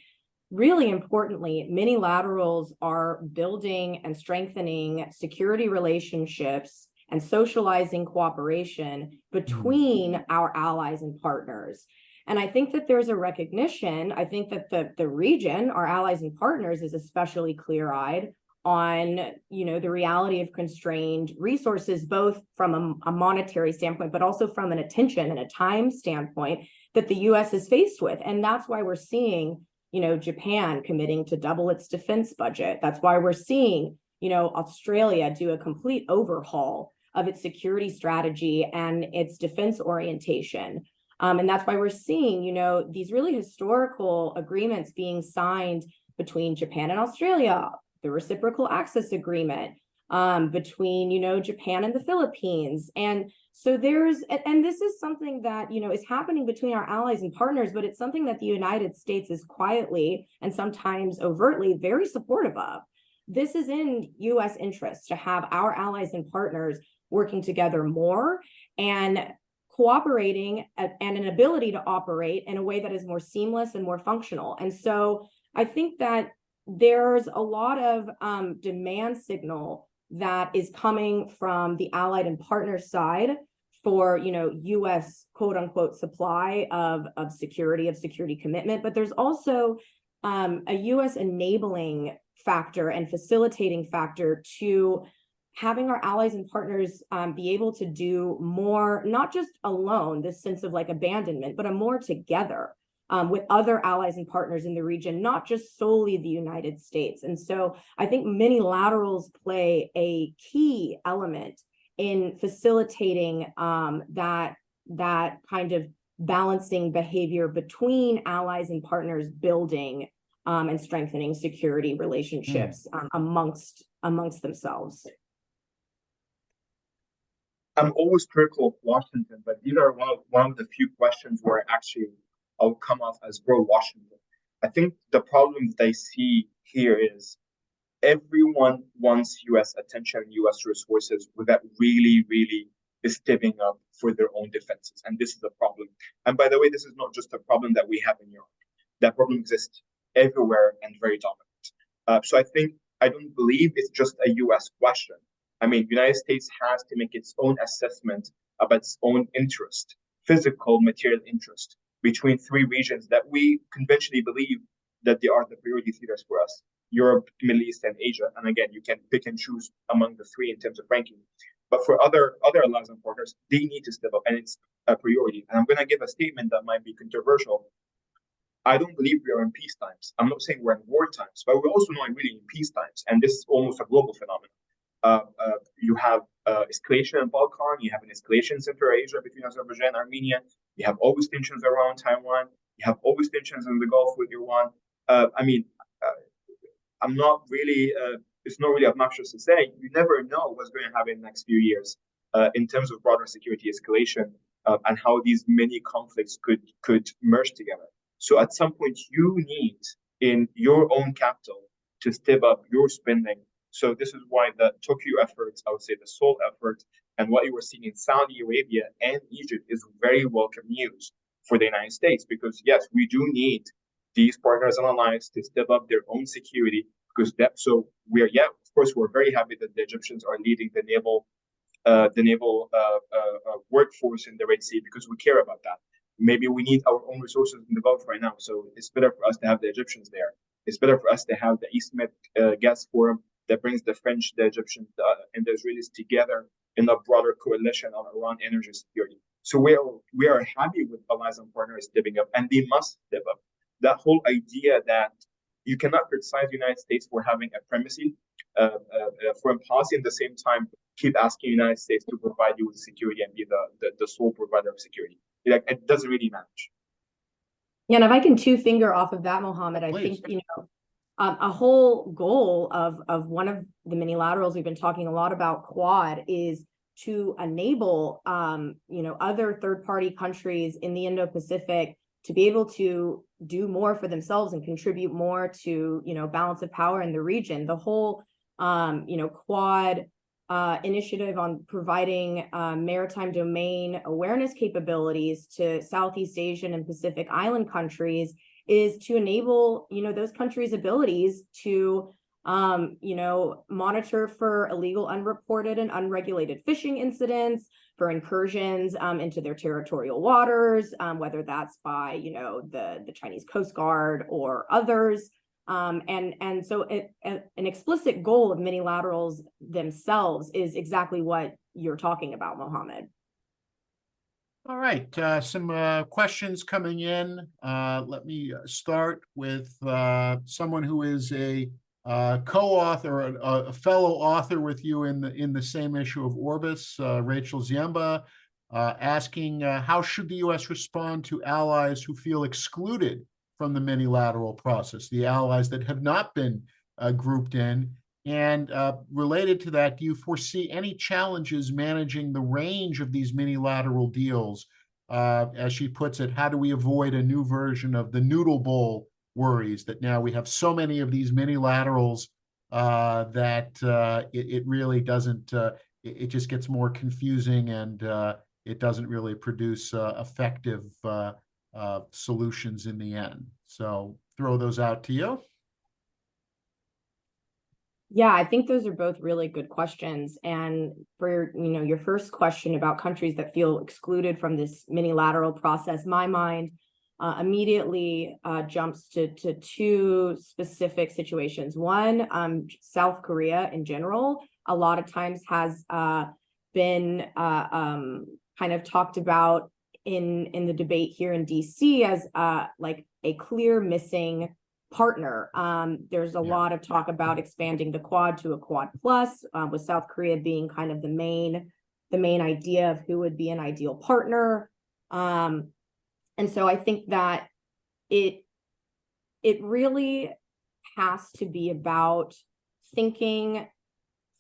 Really importantly, minilaterals are building and strengthening security relationships and socializing cooperation between our allies and partners. And I think that there's a recognition. I think that the region, our allies and partners, is especially clear-eyed on, the reality of constrained resources, both from a monetary standpoint, but also from an attention and a time standpoint that the US is faced with. And that's why we're seeing, Japan committing to double its defense budget. That's why we're seeing, Australia do a complete overhaul of its security strategy and its defense orientation. And that's why we're seeing, these really historical agreements being signed between Japan and Australia, the reciprocal access agreement between, Japan and the Philippines. And so and this is something that, is happening between our allies and partners, but it's something that the United States is quietly and sometimes overtly very supportive of. This is in U.S. interest to have our allies and partners working together more and cooperating and an ability to operate in a way that is more seamless and more functional. And so I think that there's a lot of demand signal that is coming from the allied and partner side for, U.S. quote unquote supply of security commitment. But there's also a U.S. enabling factor and facilitating factor to having our allies and partners be able to do more, not just alone, this sense of like abandonment, but a more together with other allies and partners in the region, not just solely the United States. And so I think minilaterals play a key element in facilitating that kind of balancing behavior between allies and partners, building and strengthening security relationships amongst themselves. I'm always critical of Washington, but these are one of the few questions where actually I'll come off as pro-Washington. I think the problem that I see here is everyone wants U.S. attention, U.S. resources without really is stepping up for their own defenses. And this is the problem. And by the way, this is not just a problem that we have in Europe. That problem exists everywhere and very dominant. So I don't believe it's just a U.S. question. I mean, the United States has to make its own assessment about its own interest, physical, material interest, between three regions that we conventionally believe that they are the priority theaters for us: Europe, Middle East, and Asia. And again, you can pick and choose among the three in terms of ranking. But for other allies and partners, they need to step up, and it's a priority. And I'm going to give a statement that might be controversial. I don't believe we are in peace times. I'm not saying we're in war times, but we're also not really in peace times. And this is almost a global phenomenon. You have escalation in Balkan, you have an escalation in Central Asia between Azerbaijan and Armenia, you have always tensions around Taiwan, you have always tensions in the Gulf with Iran. I'm not really, it's not really obnoxious to say, you never know what's going to happen in the next few years in terms of broader security escalation and how these many conflicts could merge together. So at some point, you need in your own capital to step up your spending. So this is why the Tokyo efforts, I would say the Seoul effort, and what you were seeing in Saudi Arabia and Egypt is very welcome news for the United States, because yes, we do need these partners and allies to step up their own security, because of course, we're very happy that the Egyptians are leading the naval workforce in the Red Sea, because we care about that. Maybe we need our own resources in the Gulf right now, so it's better for us to have the Egyptians there. It's better for us to have the East Med gas forum that brings the French, the Egyptians, and the Israelis together in a broader coalition on Iran energy security. So we are happy with allies and partners stepping up, and they must step up. That whole idea that you cannot criticize the United States for having a primacy foreign policy, at the same time keep asking the United States to provide you with security and be the sole provider of security. It doesn't really match. Yeah, and if I can two-finger off of that, Mohammed, I think, a whole goal of one of the minilaterals we've been talking a lot about, Quad, is to enable, other third-party countries in the Indo-Pacific to be able to do more for themselves and contribute more to, balance of power in the region. The whole, Quad initiative on providing maritime domain awareness capabilities to Southeast Asian and Pacific Island countries is to enable, those countries' abilities to, monitor for illegal, unreported, and unregulated fishing incidents, for incursions into their territorial waters, whether that's by, the Chinese Coast Guard or others. And so an explicit goal of minilaterals themselves is exactly what you're talking about, Mohammed. All right, some questions coming in. Let me start with someone who is a co-author, a fellow author with you in the same issue of Orbis, Rachel Ziemba, asking how should the U.S. respond to allies who feel excluded from the minilateral process, the allies that have not been grouped in? And related to that, do you foresee any challenges managing the range of these minilateral deals? As she puts it, how do we avoid a new version of the noodle bowl worries that now we have so many of these minilaterals that it really doesn't, it just gets more confusing, and it doesn't really produce effective solutions in the end. So throw those out to you. Yeah, I think those are both really good questions. And for your first question about countries that feel excluded from this minilateral process, my mind immediately jumps to two specific situations. One, South Korea in general, a lot of times has been kind of talked about in the debate here in DC as like a clear missing partner. There's a lot of talk about expanding the Quad to a Quad Plus, with South Korea being kind of the main idea of who would be an ideal partner. And so I think that it really has to be about thinking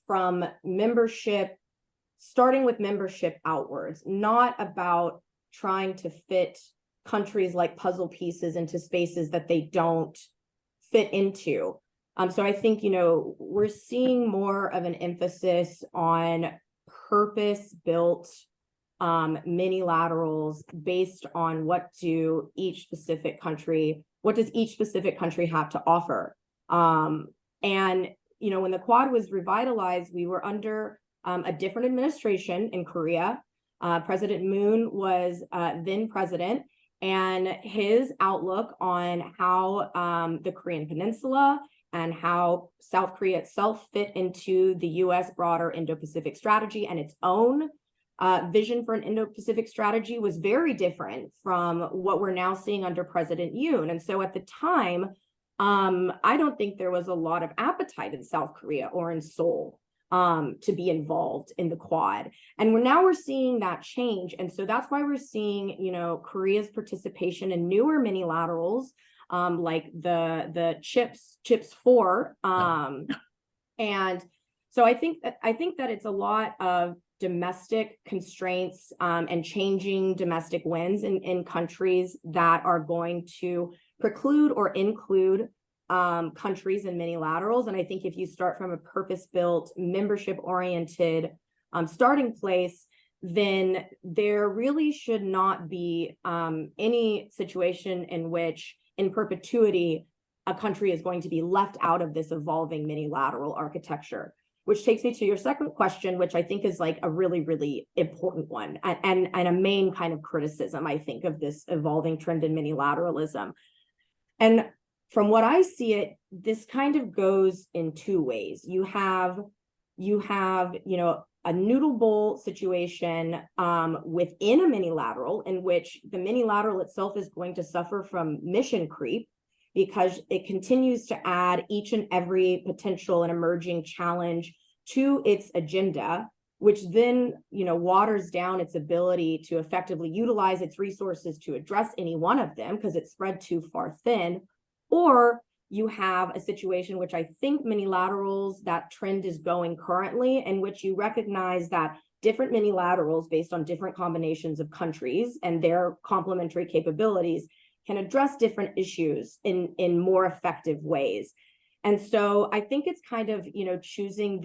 from membership, starting with membership outwards, not about trying to fit countries like puzzle pieces into spaces that they don't fit into. So I think, we're seeing more of an emphasis on purpose-built minilaterals based on what does each specific country have to offer. And, when the Quad was revitalized, we were under a different administration in Korea. President Moon was then president, and his outlook on how the Korean Peninsula and how South Korea itself fit into the U.S. broader Indo-Pacific strategy and its own vision for an Indo-Pacific strategy was very different from what we're now seeing under President Yoon. And so at the time, I don't think there was a lot of appetite in South Korea or in Seoul to be involved in the Quad. And we're seeing that change. And so that's why we're seeing, Korea's participation in newer minilaterals, like the CHIPS 4. And so I think that it's a lot of domestic constraints and changing domestic winds in countries that are going to preclude or include countries and minilaterals. And I think if you start from a purpose-built, membership-oriented starting place, then there really should not be any situation in which, in perpetuity, a country is going to be left out of this evolving minilateral architecture. Which takes me to your second question, which I think is like a really, really important one, and a main kind of criticism, I think, of this evolving trend in minilateralism. And from what I see it, this kind of goes in two ways. You have a noodle bowl situation within a minilateral, in which the minilateral itself is going to suffer from mission creep, because it continues to add each and every potential and emerging challenge to its agenda, which then, waters down its ability to effectively utilize its resources to address any one of them because it's spread too far thin. Or you have a situation which I think minilaterals, that trend is going currently, in which you recognize that different minilaterals based on different combinations of countries and their complementary capabilities can address different issues in more effective ways. And so I think it's kind of, choosing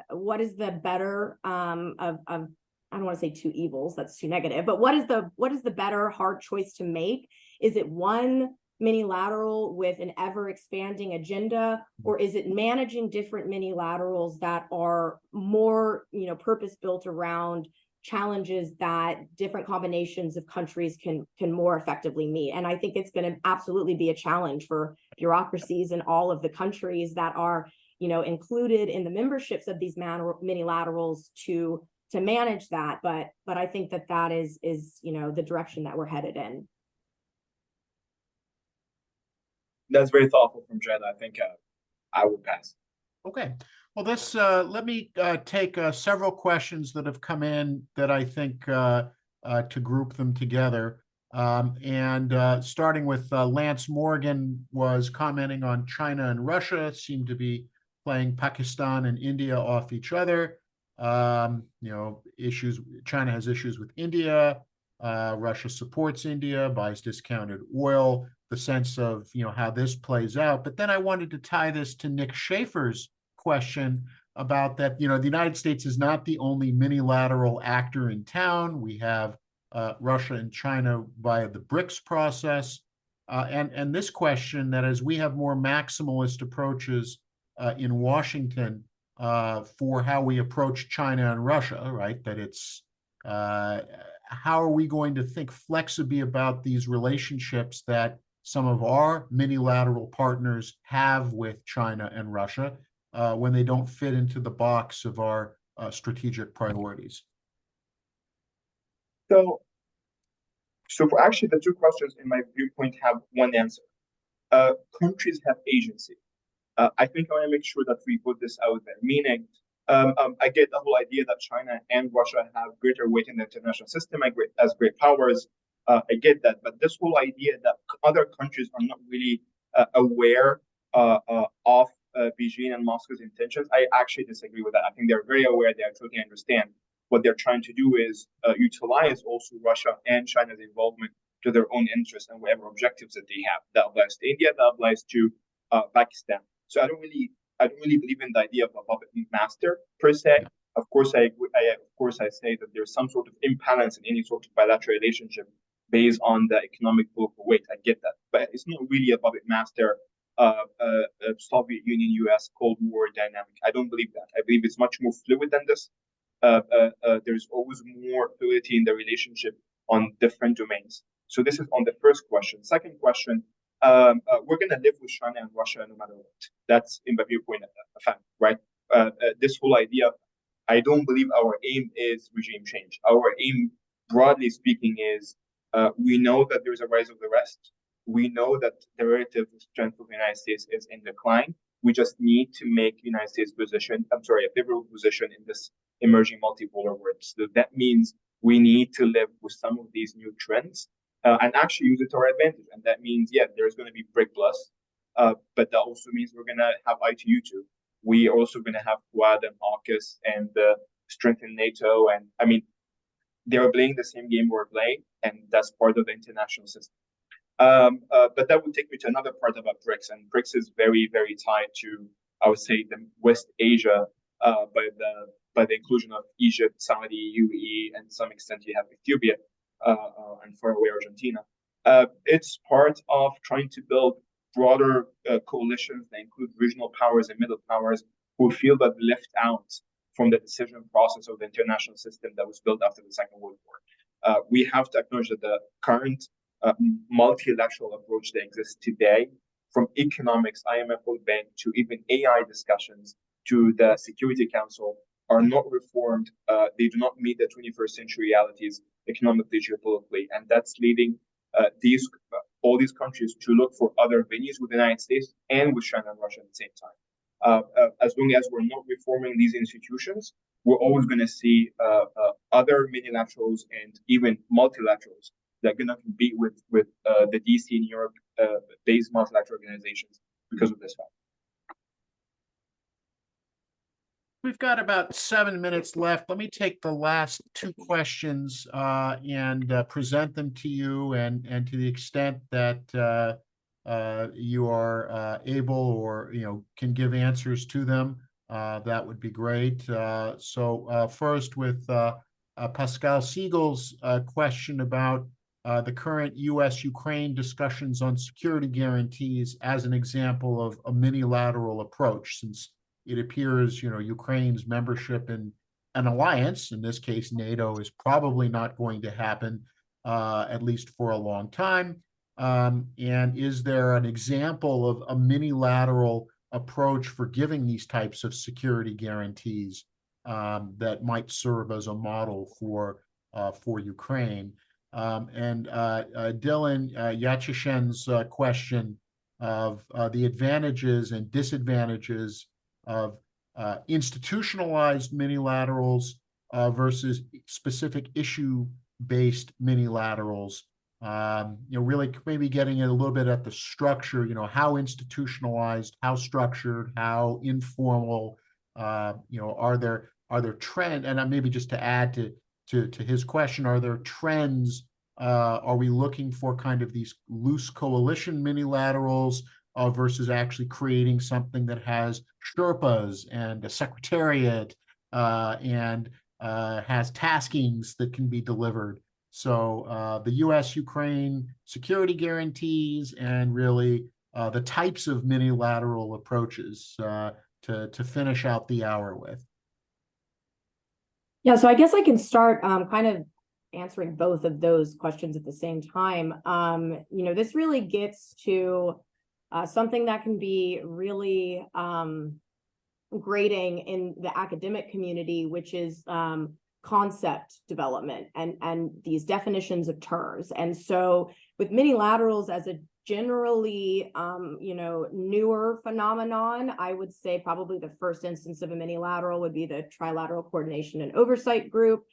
what is the better of I don't want to say two evils, that's too negative, but what is the better hard choice to make? Is it one minilateral with an ever expanding agenda, or is it managing different minilaterals that are more, purpose built around challenges that different combinations of countries can more effectively meet? And I think it's going to absolutely be a challenge for bureaucracies in all of the countries that are, included in the memberships of these minilaterals to manage that. But I think that is the direction that we're headed in. That's very thoughtful from Jada. I think I will pass. Okay. Well, let me take several questions that have come in that I think to group them together. Starting with Lance Morgan was commenting on China and Russia seem to be playing Pakistan and India off each other. Issues. China has issues with India. Russia supports India, buys discounted oil. The sense of how this plays out. But then I wanted to tie this to Nick Schaefer's question about that. The United States is not the only mini-lateral actor in town. We have Russia and China via the BRICS process. And this question that as we have more maximalist approaches in Washington for how we approach China and Russia, right? That it's how are we going to think flexibly about these relationships that some of our mini-lateral partners have with China and Russia when they don't fit into the box of our strategic priorities? So for actually the two questions in my viewpoint have one answer. Countries have agency. I think I want to make sure that we put this out there, meaning I get the whole idea that China and Russia have greater weight in the international system as great powers. I get that, but this whole idea that other countries are not really aware of Beijing and Moscow's intentions, I actually disagree with that. I think they're very aware. They totally understand. What they're trying to do is utilize also Russia and China's involvement to their own interests and whatever objectives that they have. That applies to India. That applies to Pakistan. So I don't really believe in the idea of a puppet master per se. Of course, I say that there's some sort of imbalance in any sort of bilateral relationship based on the economic political weight. I get that, but it's not really a puppet master Soviet Union US Cold War dynamic. I don't believe that. I believe it's much more fluid than this. There's always more fluidity in the relationship on different domains. So this is on the first question. Second question, we're going to live with China and Russia no matter what. That's in my viewpoint a fact, right? This whole idea, I don't believe our aim is regime change. Our aim, broadly speaking, is we know that there's a rise of the West. We know that the relative strength of the United States is in decline. We just need to make the United States a favorable position in this emerging multipolar world. So that means we need to live with some of these new trends and actually use it to our advantage. And that means, yeah, there's going to be BRIC plus, but that also means we're going to have I2U2. We are also going to have Quad and AUKUS and strengthen NATO. And I mean, they're playing the same game we're playing, and that's part of the international system. But that would take me to another part about BRICS, and BRICS is very, very tied to, I would say, the West Asia by the inclusion of Egypt, Saudi, UAE, and to some extent you have Ethiopia and far away Argentina. It's part of trying to build broader coalitions that include regional powers and middle powers who feel that left out from the decision process of the international system that was built after the Second World War. We have to acknowledge that the current multilateral approach that exists today, from economics, IMF World Bank, to even AI discussions, to the Security Council, are not reformed. They do not meet the 21st century realities economically, geopolitically, and that's leading all these countries to look for other venues with the United States and with China and Russia at the same time. As long as we're not reforming these institutions, we're always going to see other minilaterals and even multilaterals that are going to compete with the DC and Europe based multilateral organizations because of this fact. We've got about 7 minutes left. Let me take the last two questions and present them to you, and to the extent that you are able or can give answers to them, that would be great. So first, with Pascal Siegel's question about the current U.S.-Ukraine discussions on security guarantees as an example of a mini-lateral approach, since it appears, Ukraine's membership in an alliance, in this case NATO, is probably not going to happen, at least for a long time. And is there an example of a mini-lateral approach for giving these types of security guarantees that might serve as a model for Ukraine? And Dylan Yachishen's question of the advantages and disadvantages of institutionalized minilaterals versus specific issue-based minilaterals Really maybe getting a little bit at the structure, how institutionalized, how structured, how informal, are there trends, and maybe just to add to his question, are there trends? Are we looking for kind of these loose coalition minilaterals versus actually creating something that has Sherpas and a secretariat and has taskings that can be delivered? So the U.S.-Ukraine security guarantees and really the types of minilateral approaches to finish out the hour with. Yeah, so I guess I can start kind of answering both of those questions at the same time. This really gets to something that can be really grating in the academic community, which is concept development and these definitions of terms. And so with minilaterals as a generally newer phenomenon, I would say probably the first instance of a minilateral would be the Trilateral Coordination and Oversight Group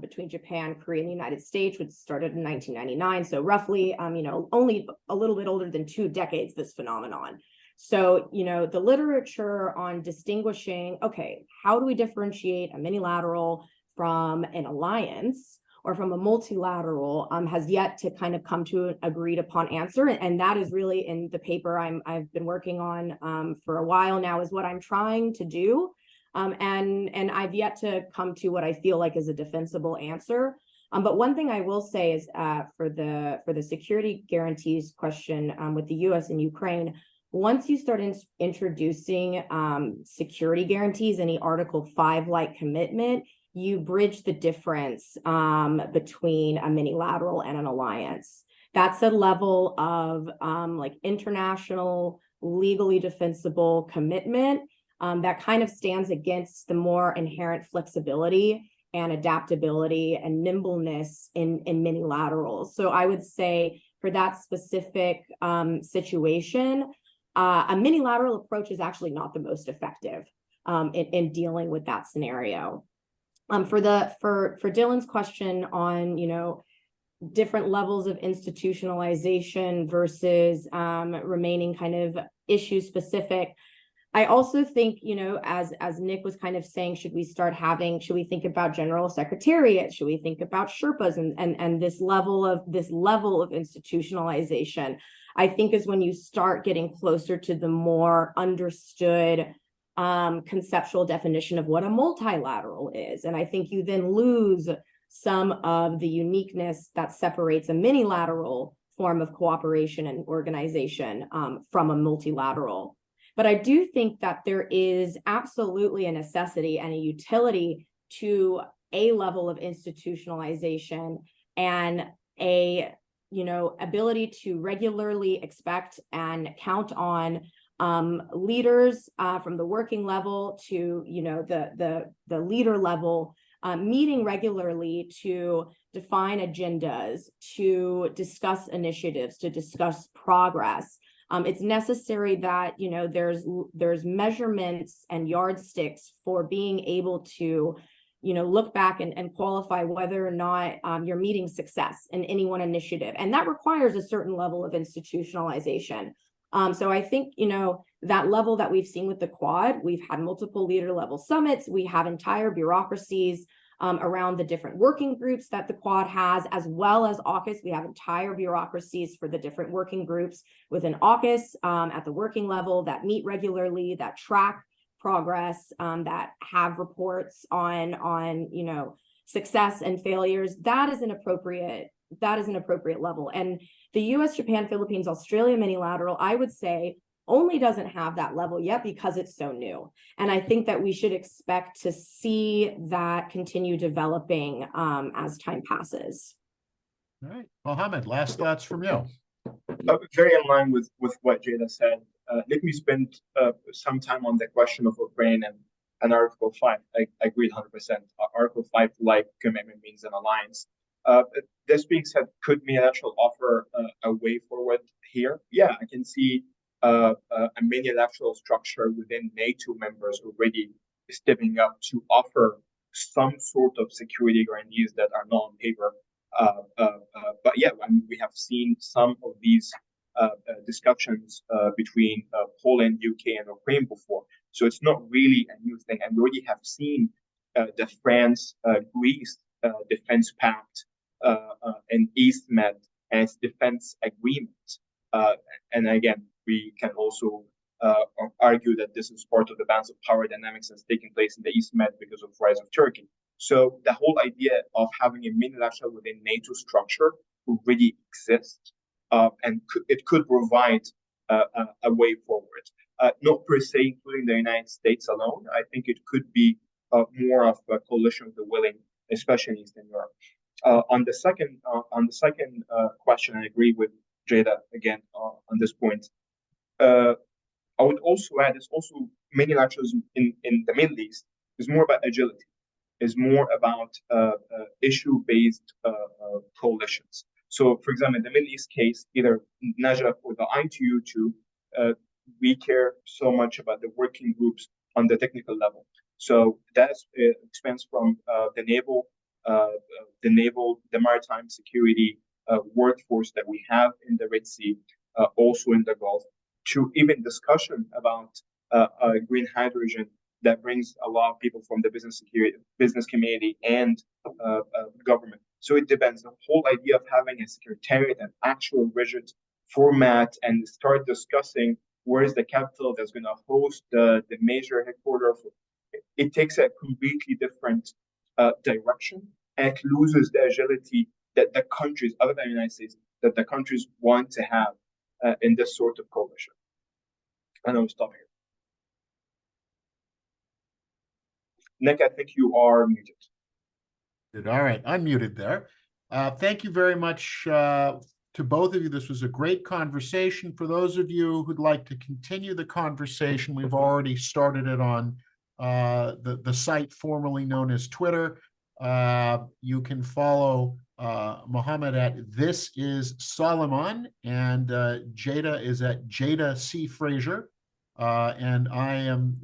between Japan, Korea, and the United States, which started in 1999. So roughly, only a little bit older than 2 decades, this phenomenon. So, the literature on distinguishing, okay, how do we differentiate a minilateral from an alliance or from a multilateral has yet to kind of come to an agreed upon answer. And that is really in the paper I've been working on for a while now, is what I'm trying to do. And I've yet to come to what I feel like is a defensible answer. But one thing I will say is for the security guarantees question with the US and Ukraine, once you start introducing security guarantees, any Article 5-like commitment, you bridge the difference between a minilateral and an alliance. That's a level of international, legally defensible commitment that kind of stands against the more inherent flexibility and adaptability and nimbleness in minilaterals. So I would say for that specific situation, a minilateral approach is actually not the most effective in dealing with that scenario. For Dylan's question on, different levels of institutionalization versus remaining kind of issue specific, I also think, as Nick was kind of saying, should we think about general secretariat? Should we think about Sherpas and this level of institutionalization? I think is when you start getting closer to the more understood conceptual definition of what a multilateral is. And I think you then lose some of the uniqueness that separates a minilateral form of cooperation and organization from a multilateral. But I do think that there is absolutely a necessity and a utility to a level of institutionalization and a ability to regularly expect and count on leaders from the working level to the leader level, meeting regularly to define agendas, to discuss initiatives, to discuss progress. It's necessary that there's measurements and yardsticks for being able to look back and qualify whether or not you're meeting success in any one initiative, and that requires a certain level of institutionalization. So I think, that level that we've seen with the Quad, we've had multiple leader level summits, we have entire bureaucracies around the different working groups that the Quad has, as well as AUKUS. We have entire bureaucracies for the different working groups within AUKUS at the working level that meet regularly, that track progress, that have reports on success and failures. That is an appropriate level. And the US, Japan, Philippines, Australia minilateral, I would say, only doesn't have that level yet because it's so new. And I think that we should expect to see that continue developing as time passes. All right, Mohammed, last thoughts from you. Very in line with what Jada said. Let me spend some time on the question of Ukraine and Article 5. I agree 100%. Article 5-like commitment means an alliance. This being said, could minilateral offer a way forward here? Yeah, I can see a minilateral structure within NATO members already stepping up to offer some sort of security guarantees that are not on paper, But yeah, I mean, we have seen some of these discussions between Poland, UK, and Ukraine before. So it's not really a new thing. And we already have seen the France-Greece Defense Pact and EastMed and its defense agreement. And again, we can also argue that this is part of the balance of power dynamics that's taking place in the EastMed because of the rise of Turkey. So the whole idea of having a mini-lateral within NATO structure already exists, and it could provide a way forward. Not per se including the United States alone. I think it could be more of a coalition of the willing, especially in Eastern Europe. On the second question, I agree with Jada again on this point. I would also add, it's also mini-lateralism in the Middle East is more about agility, is more about issue-based coalitions. So, for example, in the Middle East case, either Najaf or the ITU2, we care so much about the working groups on the technical level. So that expands from the maritime security workforce that we have in the Red Sea, also in the Gulf, to even discussion about green hydrogen that brings a lot of people from the business community and government. So it depends. The whole idea of having a secretariat and actual rigid format and start discussing where is the capital that's going to host the major headquarters. It takes a completely different direction, and it loses the agility that the countries, other than the United States, that the countries want to have in this sort of coalition. And I'll stop here. Nick, I think you are muted. All right, I'm muted there. Thank you very much to both of you. This was a great conversation. For those of you who'd like to continue the conversation, we've already started it on the site formerly known as Twitter. You can follow Mohammed at This Is Soliman, and Jada is at Jada C. Fraser. And I am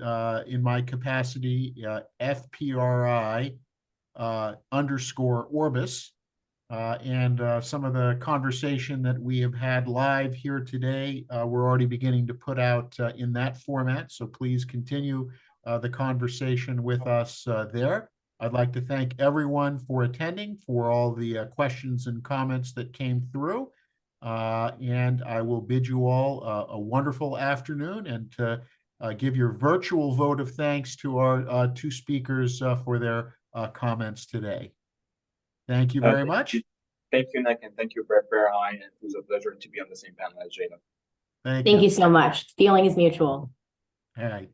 in my capacity FPRI _ Orbis. And some of the conversation that we have had live here today, we're already beginning to put out in that format. So please continue the conversation with us there. I'd like to thank everyone for attending, for all the questions and comments that came through. And I will bid you all a wonderful afternoon, and to give your virtual vote of thanks to our two speakers for their comments today. Thank you very much. Thank you, Nick, and thank you for FPRI, and it was a pleasure to be on the same panel as Jada. Thank you so much. Feeling is mutual. All right.